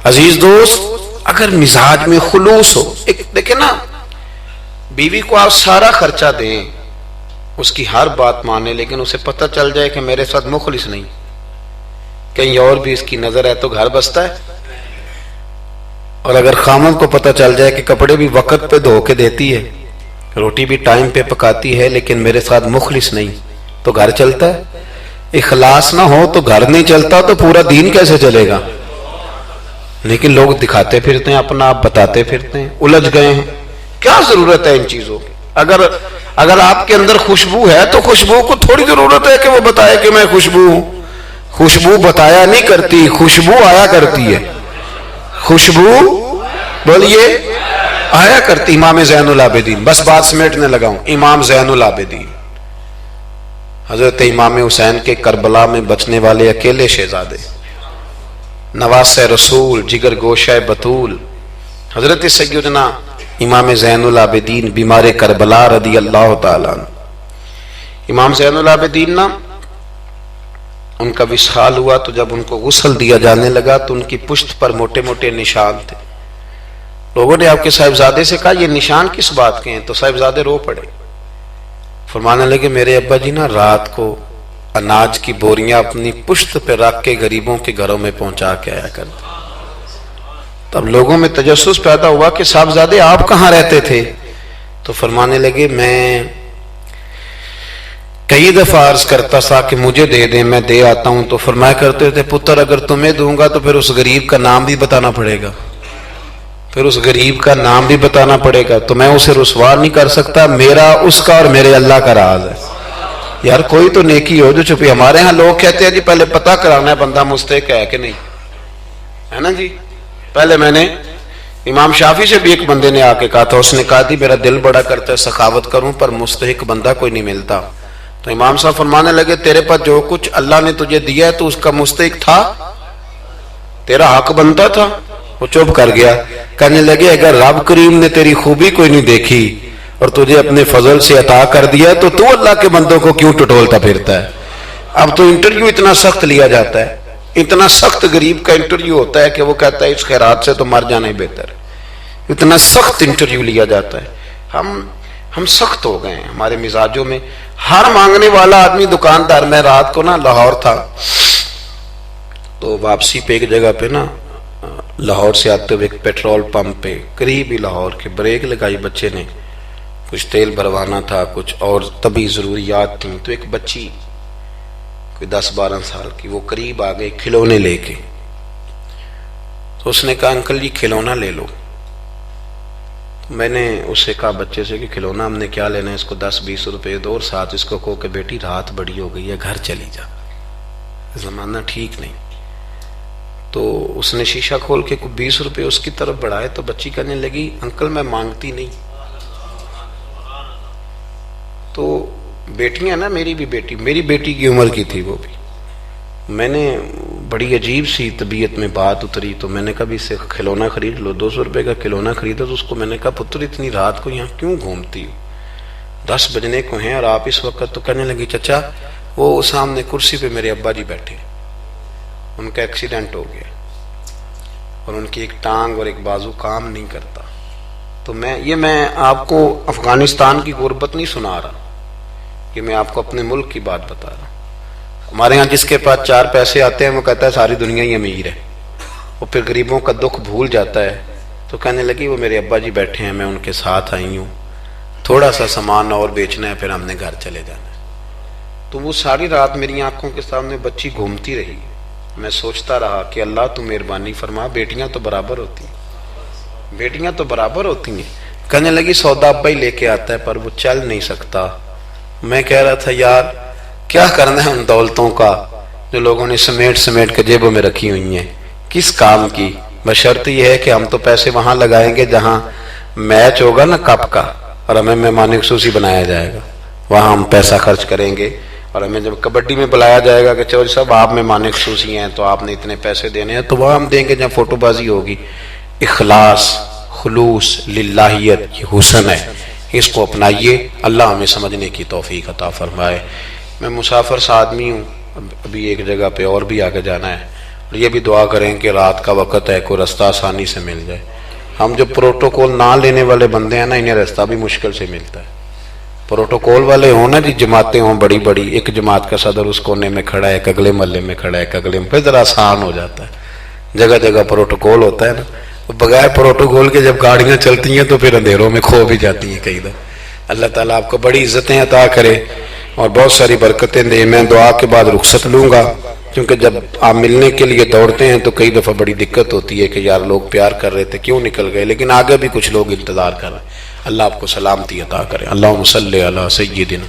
عزیز دوست، اگر مزاج میں خلوص ہو، ایک دیکھیں نا، بیوی کو آپ سارا خرچہ دیں، اس کی ہر بات مانے، لیکن اسے پتہ چل جائے کہ میرے ساتھ مخلص نہیں، کہیں اور بھی اس کی نظر ہے، تو گھر بستا ہے۔ اور اگر خامد کو پتہ چل جائے کہ کپڑے بھی وقت پہ دھو کے دیتی ہے، روٹی بھی ٹائم پہ پکاتی ہے، لیکن میرے ساتھ مخلص نہیں، تو گھر چلتا ہے؟ اخلاص نہ ہو تو گھر نہیں چلتا، تو پورا دین کیسے چلے گا؟ لیکن لوگ دکھاتے پھرتے ہیں اپنا، آپ بتاتے پھرتے ہیں، الجھ گئے ہیں۔ کیا ضرورت ہے ان چیزوں کی؟ اگر آپ کے اندر خوشبو ہے تو خوشبو کو تھوڑی ضرورت ہے کہ وہ بتائے کہ میں خوشبو ہوں۔ خوشبو بتایا نہیں کرتی، خوشبو آیا کرتی ہے۔ خوشبو بولیے آیا کرتی۔ امام زین العابدین، بس بات سمیٹنے لگا ہوں، امام زین العابدین حضرت امام حسین کے کربلا میں بچنے والے اکیلے شہزادے، نواس رسول، جگر گوشہ بطول، حضرت سیدنا امام زین العابدین بیمار کربلا رضی اللہ تعالیٰ عنہ۔ امام زین العابدین نا، ان کا وصال ہوا تو جب ان کو غسل دیا جانے لگا تو ان کی پشت پر موٹے موٹے نشان تھے۔ لوگوں نے آپ کے صاحبزادے سے کہا یہ نشان کس بات کے ہیں؟ تو صاحبزادے رو پڑے، فرمانے لگے میرے ابا جی نا رات کو اناج کی بوریاں اپنی پشت پہ رکھ کے غریبوں کے گھروں میں پہنچا کے آیا کرتے۔ تب لوگوں میں تجسس پیدا ہوا کہ صاحبزادے آپ کہاں رہتے تھے؟ تو فرمانے لگے میں کئی دفعہ عرض کرتا تھا کہ مجھے دے دیں، میں دے آتا ہوں، تو فرمایا کرتے تھے پتر اگر تمہیں دوں گا تو پھر اس غریب کا نام بھی بتانا پڑے گا، پھر اس غریب کا نام بھی بتانا پڑے گا، تو میں اسے رسوا نہیں کر سکتا، میرا اس کا اور میرے اللہ کا راز ہے۔ یار کوئی تو نیکی ہو جو چھپی۔ ہمارے ہاں لوگ کہتے ہیں جی پہلے پتہ کرانا ہے بندہ مستحق ہے کہ نہیں، ہے نا جی۔ پہلے میں نے امام شافعی سے بھی ایک بندے نے آ کے کہا تھا، اس نے کہا تھی میرا دل بڑا کرتا ہے سخاوت کروں پر مستحق بندہ کوئی نہیں ملتا، تو امام صاحب فرمانے لگے تیرے پاس جو کچھ اللہ نے تجھے دیا ہے تو اس کا مستحق تھا، تیرا حق بنتا تھا۔ وہ چپ کر گیا، کہنے لگے اگر رب کریم نے تیری خوبی کوئی نہیں دیکھی اور تجھے اپنے فضل سے عطا کر دیا تو اللہ کے بندوں کو کیوں ٹٹولتا پھرتا ہے؟ اب تو انٹرویو اتنا سخت لیا جاتا ہے، اتنا سخت غریب کا انٹرویو ہوتا ہے کہ وہ کہتا ہے اس خیرات سے تو مر جانا ہی بہتر ہے۔ اتنا سخت انٹرویو لیا جاتا ہے۔ ہم سخت ہو گئے ہیں ہمارے مزاجوں میں۔ ہر مانگنے والا آدمی دکاندار، میں رات کو نا لاہور تھا تو واپسی پہ ایک جگہ پہ نا لاہور سے آتے ہوئے ایک پیٹرول پمپ پہ قریب ہی لاہور کے بریک لگائی، بچے نے کچھ تیل بھروانا تھا، کچھ اور طبی ضروریات تھیں، تو ایک بچی کوئی 10-12 سال کی وہ قریب آ گئی کھلونے لے کے، تو اس نے کہا انکل جی کھلونا لے لو۔ میں نے اس سے کہا بچے سے کہ کھلونا ہم نے کیا لینا ہے، اس کو 10-20 روپے دو اور ساتھ اس کو کہو کہ بیٹی رات بڑی ہو گئی ہے گھر چلی جا، زمانہ ٹھیک نہیں۔ تو اس نے شیشہ کھول کے 20 روپے اس کی طرف بڑھائے تو بچی کہنے لگی انکل میں مانگتی نہیں۔ تو بیٹیاں نا، میری بیٹی کی عمر کی تھی وہ بھی، میں نے بڑی عجیب سی طبیعت میں بات اتری تو میں نے کہا بھی اس سے کھلونا خرید لو، 200 روپے کا کھلونا خریدا۔ تو اس کو میں نے کہا پتر اتنی رات کو یہاں کیوں گھومتی ہو، 10 بجنے کو ہیں اور آپ اس وقت؟ تو کہنے لگی چچا وہ سامنے کرسی پہ میرے ابا جی بیٹھے، ان کا ایکسیڈنٹ ہو گیا اور ان کی ایک ٹانگ اور ایک بازو کام نہیں کرتا۔ تو میں آپ کو افغانستان کی غربت نہیں سنا رہا، یہ میں آپ کو اپنے ملک کی بات بتا رہا ہوں۔ ہمارے ہاں جس کے پاس 4 پیسے آتے ہیں وہ کہتا ہے ساری دنیا ہی امیر ہے، وہ پھر غریبوں کا دکھ بھول جاتا ہے۔ تو کہنے لگی وہ میرے ابا جی بیٹھے ہیں، میں ان کے ساتھ آئی ہوں، تھوڑا سا سامان اور بیچنا ہے پھر ہم نے گھر چلے جانا ہے۔ تو وہ ساری رات میری آنکھوں کے سامنے بچی گھومتی رہی، میں سوچتا رہا کہ اللہ تو مہربانی فرما، بیٹیاں تو برابر ہوتی ہیں، بیٹیاں تو برابر ہوتی ہیں۔ کہنے لگی سودا ابا ہی لے کے آتا ہے پر وہ چل نہیں سکتا۔ میں کہہ رہا تھا یار کیا کرنا ہے ان دولتوں کا جو لوگوں نے سمیٹ کے جیبوں میں رکھی ہوئی ہیں، کس کام کی؟ بشرط یہ ہے کہ ہم تو پیسے وہاں لگائیں گے جہاں میچ ہوگا نا کپ کا، اور ہمیں مہمان خصوصی بنایا جائے گا، وہاں ہم پیسہ خرچ کریں گے۔ اور ہمیں جب کبڈی میں بلایا جائے گا کہ چلو صاحب آپ مہمان خصوصی ہیں تو آپ نے اتنے پیسے دینے ہیں، تو وہاں ہم دیں گے جہاں فوٹو بازی ہوگی۔ اخلاص، خلوص، للہیت، یہ حسن ہے، اس کو اپنائیے، اللہ ہمیں سمجھنے کی توفیق عطا فرمائے۔ میں مسافر سا آدمی ہوں، ابھی ایک جگہ پہ اور بھی آگے جانا ہے، یہ بھی دعا کریں کہ رات کا وقت ہے، کوئی رستہ آسانی سے مل جائے. ہم جو پروٹوکول نہ لینے والے بندے ہیں نا، انہیں رستہ بھی مشکل سے ملتا ہے. پروٹوکول والے ہوں نا جی، جماعتیں ہوں بڑی بڑی، ایک جماعت کا صدر اس کونے میں کھڑا ہے، ایک اگلے محلے میں کھڑا ہے، ایک اگلے میں، پھر ذرا آسان ہو جاتا ہے. جگہ جگہ پروٹوکول ہوتا ہے نا. بغیر پروٹوکول کے جب گاڑیاں چلتی ہیں تو پھر اندھیروں میں کھو بھی جاتی ہیں کئی دفعہ. اللہ تعالیٰ آپ کو بڑی عزتیں عطا کرے اور بہت ساری برکتیں دے. میں دعا کے بعد رخصت لوں گا، کیونکہ جب آپ ملنے کے لیے دوڑتے ہیں تو کئی دفعہ بڑی دقت ہوتی ہے کہ یار لوگ پیار کر رہے تھے کیوں نکل گئے، لیکن آگے بھی کچھ لوگ انتظار کر رہے ہیں. اللہ آپ کو سلامتی عطا کرے. اللہم صلی علی سیدنا